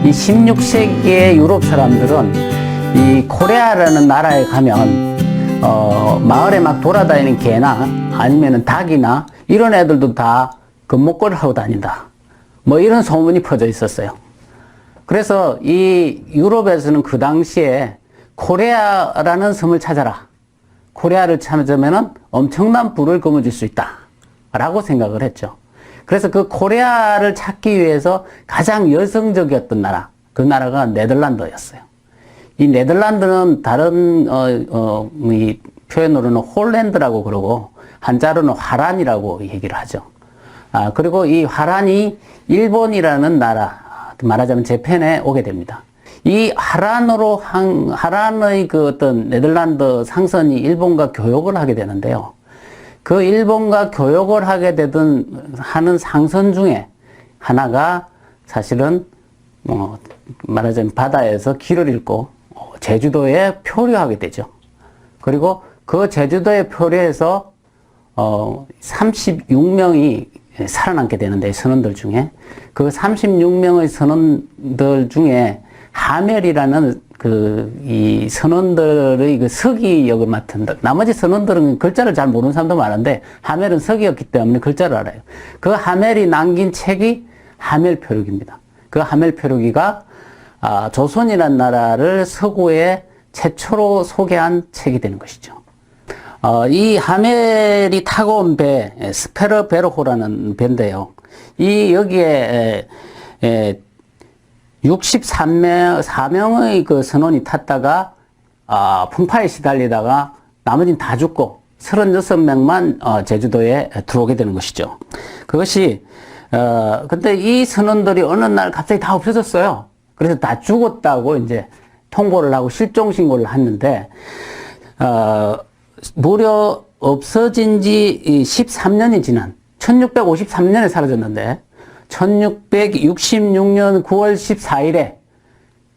이 16세기의 유럽 사람들은 이 코레아라는 나라에 가면 마을에 막 돌아다니는 개나 아니면은 닭이나 이런 애들도 다 금목걸이를 하고 다닌다. 뭐 이런 소문이 퍼져 있었어요. 그래서 이 유럽에서는 그 당시에 코레아라는 섬을 찾아라. 코레아를 찾으면은 엄청난 부를 거머쥘 수 있다. 라고 생각을 했죠. 그래서 그 코레아를 찾기 위해서 가장 여성적이었던 나라, 그 나라가 네덜란드였어요. 이 네덜란드는 다른 이 표현으로는 홀랜드라고 그러고 한자로는 화란이라고 얘기를 하죠. 그리고 이 화란이 일본이라는 나라, 말하자면 재팬에 오게 됩니다. 이 화란의 그 어떤 네덜란드 상선이 일본과 교역을 하게 되는데요. 그 일본과 교역을 하게 하는 상선 중에 하나가 사실은 말하자면 바다에서 길을 잃고 제주도에 표류하게 되죠. 그리고 그 제주도에 표류해서 36명이 살아남게 되는데, 선원들 중에 그 36명의 선원들 중에 하멜이라는 이 선원들의 그 서기 역을 맡은, 나머지 선원들은 글자를 잘 모르는 사람도 많은데 하멜은 서기였기 때문에 글자를 알아요. 그 하멜이 남긴 책이 하멜표류기입니다. 그 하멜표류기가 조선이라는 나라를 서구에 최초로 소개한 책이 되는 것이죠. 이 하멜이 타고 온 배, 스페르베로호라는 배인데요. 여기에 63명의 그 선원이 탔다가, 풍파에 시달리다가 나머지는 다 죽고 36명만 제주도에 들어오게 되는 것이죠. 그것이, 근데 이 선원들이 어느 날 갑자기 다 없어졌어요. 그래서 다 죽었다고 이제 통보를 하고 실종신고를 했는데, 무려 없어진 지 13년이 지난 1653년에 사라졌는데 1666년 9월 14일에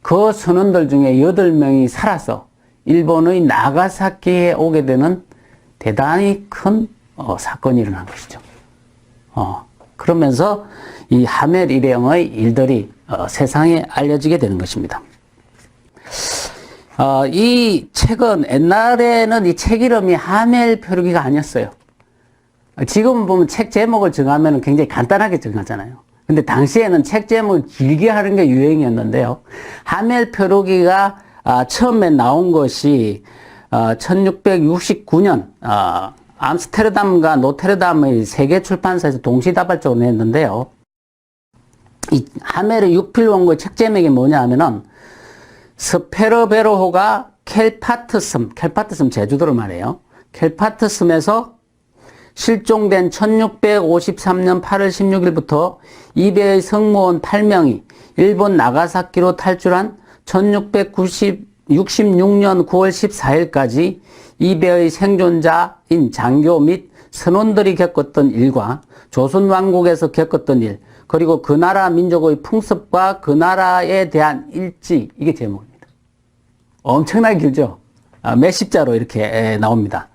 그 선원들 중에 8명이 살아서 일본의 나가사키에 오게 되는 대단히 큰 사건이 일어난 것이죠. 그러면서 이 하멜 일행의 일들이 세상에 알려지게 되는 것입니다. 이 책은 옛날에는 이 책 이름이 하멜 표류기가 아니었어요. 지금 보면 책 제목을 정하면 굉장히 간단하게 정하잖아요. 근데 당시에는 책 제목을 길게 하는 게 유행이었는데요. 하멜 표류기가 처음에 나온 것이 1669년 암스테르담과 노테르담의 세계 출판사에서 동시다발적으로 냈는데요. 이 하멜의 육필 원고의 책 제목이 뭐냐 하면은 스페르베로호가 켈파트섬 제주도를 말해요. 켈파트섬에서 실종된 1653년 8월 16일부터 이 배의 승무원 8명이 일본 나가사키로 탈출한 1666년 9월 14일까지 이 배의 생존자인 장교 및 선원들이 겪었던 일과 조선 왕국에서 겪었던 일, 그리고 그 나라 민족의 풍습과 그 나라에 대한 일지, 이게 제목입니다. 엄청나게 길죠? 몇십 자로 이렇게 나옵니다.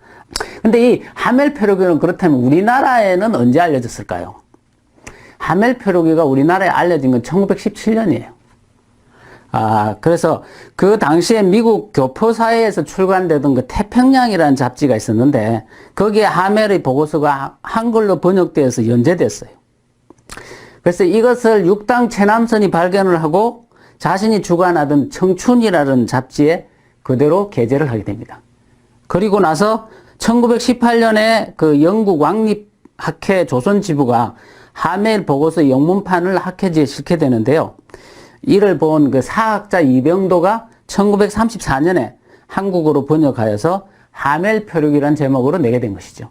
근데 이 하멜 표류기는 그렇다면 우리나라에는 언제 알려졌을까요? 하멜 표류기가 우리나라에 알려진 건 1917년이에요. 그래서 그 당시에 미국 교포사회에서 출간되던 그 태평양이라는 잡지가 있었는데 거기에 하멜의 보고서가 한글로 번역되어서 연재됐어요. 그래서 이것을 육당 최남선이 발견을 하고 자신이 주관하던 청춘이라는 잡지에 그대로 게재를 하게 됩니다. 그리고 나서 1918년에 그 영국 왕립학회 조선지부가 하멜 보고서 영문판을 학회지에 실게 되는데요. 이를 본 그 사학자 이병도가 1934년에 한국어로 번역하여서 하멜 표류기라는 제목으로 내게 된 것이죠.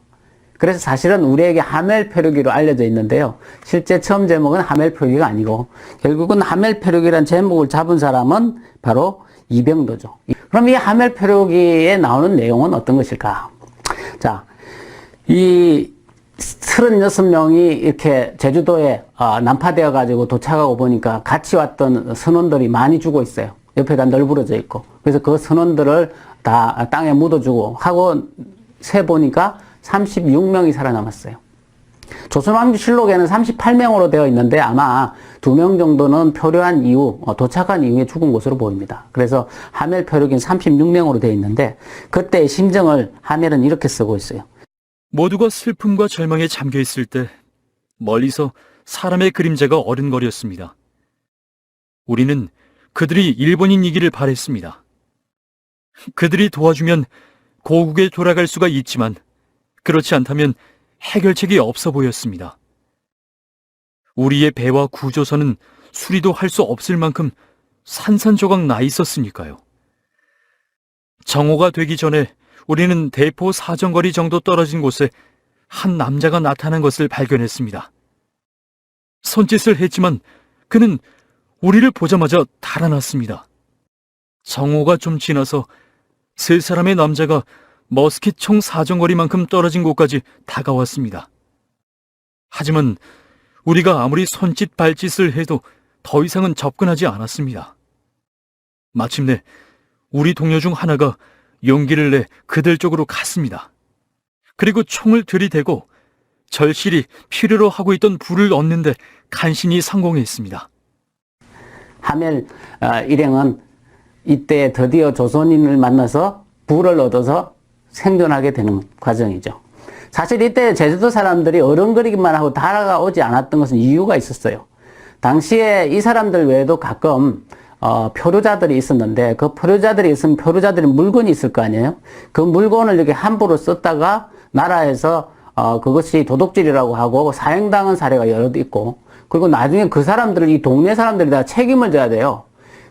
그래서 사실은 우리에게 하멜 표류기로 알려져 있는데요. 실제 처음 제목은 하멜 표류기가 아니고 결국은 하멜 표류기라는 제목을 잡은 사람은 바로 이병도죠. 그럼 이 하멜 표류기에 나오는 내용은 어떤 것일까? 자, 이 36명이 이렇게 제주도에 난파되어 가지고 도착하고 보니까 같이 왔던 선원들이 많이 죽어 있어요. 옆에 다 널브러져 있고. 그래서 그 선원들을 다 땅에 묻어주고 하고 세 보니까 36명이 살아남았어요. 조선왕조실록에는 38명으로 되어 있는데 아마 2명 정도는 표류한 이후, 도착한 이후에 죽은 것으로 보입니다. 그래서 하멜 표류기는 36명으로 되어 있는데 그때의 심정을 하멜은 이렇게 쓰고 있어요. 모두가 슬픔과 절망에 잠겨 있을 때 멀리서 사람의 그림자가 어른거렸습니다. 우리는 그들이 일본인이기를 바랬습니다. 그들이 도와주면 고국에 돌아갈 수가 있지만 그렇지 않다면 해결책이 없어 보였습니다. 우리의 배와 구조선은 수리도 할 수 없을 만큼 산산조각 나 있었으니까요. 정오가 되기 전에 우리는 대포 사정거리 정도 떨어진 곳에 한 남자가 나타난 것을 발견했습니다. 손짓을 했지만 그는 우리를 보자마자 달아났습니다. 정오가 좀 지나서 세 사람의 남자가 머스킷 총 사정거리만큼 떨어진 곳까지 다가왔습니다. 하지만 우리가 아무리 손짓 발짓을 해도 더 이상은 접근하지 않았습니다. 마침내 우리 동료 중 하나가 용기를 내 그들 쪽으로 갔습니다. 그리고 총을 들이대고 절실히 필요로 하고 있던 불을 얻는데 간신히 성공했습니다. 하멜 일행은 이때 드디어 조선인을 만나서 불을 얻어서 생존하게 되는 과정이죠. 사실 이때 제주도 사람들이 어른거리기만 하고 다가오지 않았던 것은 이유가 있었어요. 당시에 이 사람들 외에도 가끔 표류자들이 있었는데 그 표류자들이 있으면 표류자들이 물건이 있을 거 아니에요. 그 물건을 이렇게 함부로 썼다가 나라에서 그것이 도둑질이라고 하고 사형당한 사례가 여러 있고, 그리고 나중에 그 사람들을 이 동네 사람들이 다 책임을 져야 돼요.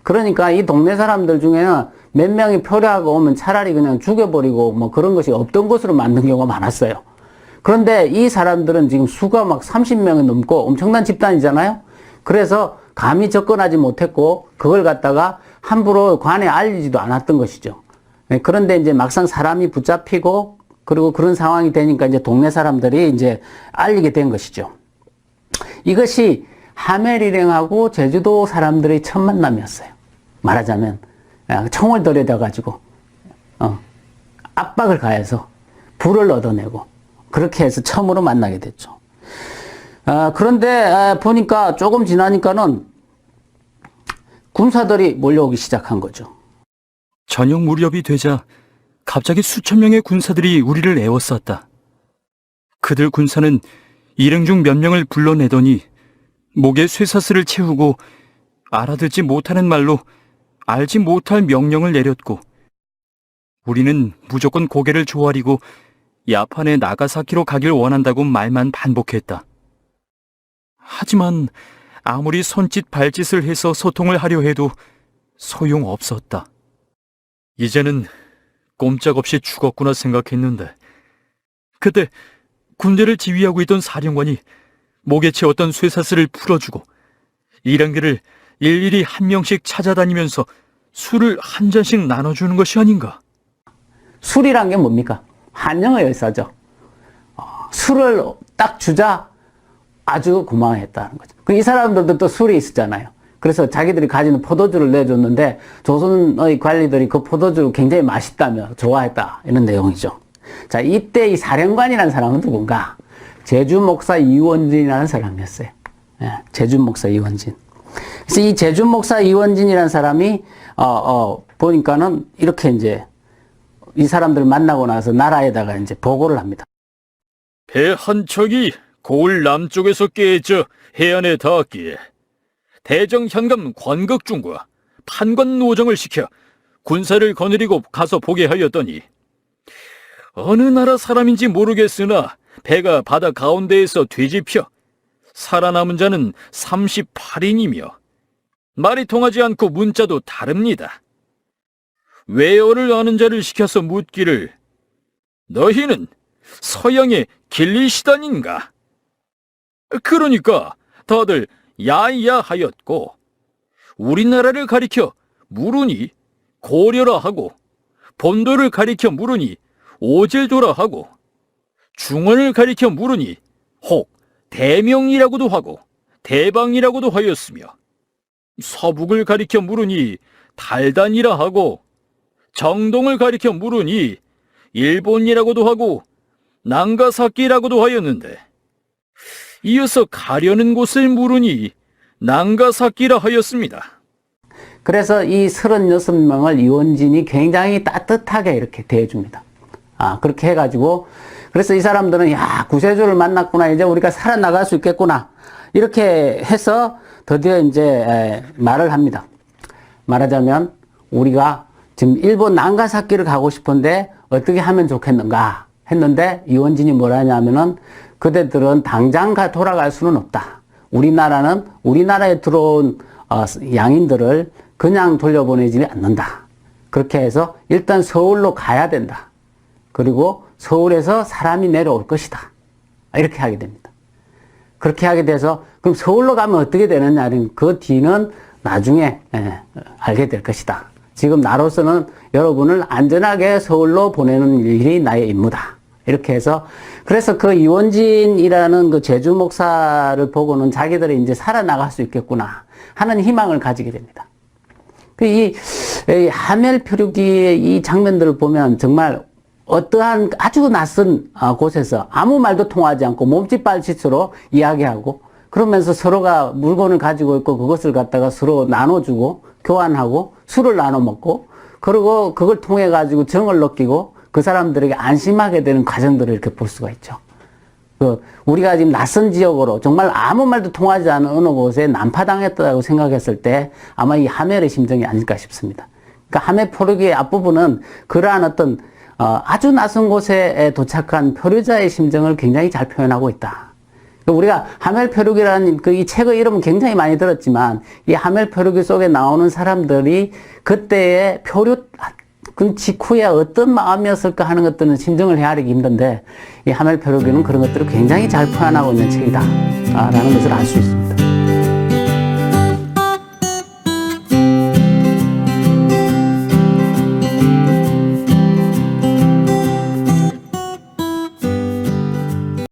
그러니까 이 동네 사람들 중에는 몇 명이 표류하고 오면 차라리 그냥 죽여버리고 뭐 그런 것이 없던 것으로 만든 경우가 많았어요. 그런데 이 사람들은 지금 수가 막 30명이 넘고 엄청난 집단이잖아요. 그래서 감히 접근하지 못했고 그걸 갖다가 함부로 관에 알리지도 않았던 것이죠. 그런데 이제 막상 사람이 붙잡히고 그리고 그런 상황이 되니까 이제 동네 사람들이 이제 알리게 된 것이죠. 이것이 하멜 일행하고 제주도 사람들의 첫 만남이었어요. 말하자면 총을 들여다 가지고 압박을 가해서 불을 얻어내고 그렇게 해서 처음으로 만나게 됐죠. 그런데 보니까 조금 지나니까는 군사들이 몰려오기 시작한 거죠. 저녁 무렵이 되자 갑자기 수천 명의 군사들이 우리를 에워쌌다. 그들 군사는 일행 중 몇 명을 불러내더니 목에 쇠사슬을 채우고 알아듣지 못하는 말로 알지 못할 명령을 내렸고, 우리는 무조건 고개를 조아리고 야판에 나가사키로 가길 원한다고 말만 반복했다. 하지만 아무리 손짓 발짓을 해서 소통을 하려 해도 소용없었다. 이제는 꼼짝없이 죽었구나 생각했는데 그때 군대를 지휘하고 있던 사령관이 목에 채웠던 쇠사슬을 풀어주고 일행들을 일일이 한 명씩 찾아다니면서 술을 한 잔씩 나눠주는 것이 아닌가. 술이란 게 뭡니까? 한영어 열사죠. 술을 딱 주자 아주 고마워했다는 거죠. 이 사람들도 또 술이 있었잖아요. 그래서 자기들이 가지는 포도주를 내줬는데 조선의 관리들이 그 포도주를 굉장히 맛있다며 좋아했다, 이런 내용이죠. 자, 이때 이 사령관이라는 사람은 누군가? 제주 목사 이원진이라는 사람이었어요. 제주 목사 이원진. 그래서 이 제주 목사 이원진이라는 사람이 보니까는 이렇게 이제 이 사람들을 만나고 나서 나라에다가 이제 보고를 합니다. 배 한 척이 고을 남쪽에서 깨져 해안에 닿았기에 대정 현감 권극중과 판관 노정을 시켜 군사를 거느리고 가서 보게 하였더니 어느 나라 사람인지 모르겠으나 배가 바다 가운데에서 뒤집혀 살아남은 자는 38인이며 말이 통하지 않고 문자도 다릅니다. 외어를 아는 자를 시켜서 묻기를 너희는 서양의 길리시단인가? 그러니까 다들 야야 하였고 우리나라를 가리켜 물으니 고려라 하고 본도를 가리켜 물으니 오질도라 하고 중원을 가리켜 물으니 혹 대명이라고도 하고 대방이라고도 하였으며 서북을 가리켜 물으니 달단이라 하고 정동을 가리켜 물으니 일본이라고도 하고 난가사키라고도 하였는데 이어서 가려는 곳을 물으니 난가사키라 하였습니다. 그래서 이 36명을 이원진이 굉장히 따뜻하게 이렇게 대해줍니다. 그렇게 해가지고, 그래서 이 사람들은, 야, 구세주를 만났구나. 이제 우리가 살아나갈 수 있겠구나. 이렇게 해서 드디어 이제 말을 합니다. 말하자면, 우리가 지금 일본 난가사키를 가고 싶은데 어떻게 하면 좋겠는가 했는데, 이원진이 뭐라 하냐면은, 그대들은 당장 돌아갈 수는 없다. 우리나라는 우리나라에 들어온 양인들을 그냥 돌려보내지 않는다. 그렇게 해서 일단 서울로 가야 된다. 그리고 서울에서 사람이 내려올 것이다. 이렇게 하게 됩니다. 그렇게 하게 돼서 그럼 서울로 가면 어떻게 되느냐는 그 뒤는 나중에 알게 될 것이다. 지금 나로서는 여러분을 안전하게 서울로 보내는 일이 나의 임무다. 이렇게 해서 그래서 그 이원진이라는 그 제주 목사를 보고는 자기들이 이제 살아나갈 수 있겠구나 하는 희망을 가지게 됩니다. 이 하멜 표류기의 이 장면들을 보면 정말 어떠한 아주 낯선 곳에서 아무 말도 통하지 않고 몸짓발짓으로 이야기하고 그러면서 서로가 물건을 가지고 있고 그것을 갖다가 서로 나눠주고 교환하고 술을 나눠 먹고 그리고 그걸 통해 가지고 정을 느끼고 그 사람들에게 안심하게 되는 과정들을 이렇게 볼 수가 있죠. 우리가 지금 낯선 지역으로 정말 아무 말도 통하지 않은 어느 곳에 난파당했다고 생각했을 때 아마 이 하멜의 심정이 아닐까 싶습니다. 그러니까 하멜 표류기의 앞부분은 그러한 어떤 아주 낯선 곳에 도착한 표류자의 심정을 굉장히 잘 표현하고 있다. 우리가 하멜 표류기라는 이 책의 이름은 굉장히 많이 들었지만 이 하멜 표류기 속에 나오는 사람들이 그때의 그 직후에 어떤 마음이었을까 하는 것들은 심정을 헤아리기 힘든데 이 하멜 표류기는 그런 것들을 굉장히 잘 표현하고 있는 책이다 라는 것을 알 수 있습니다.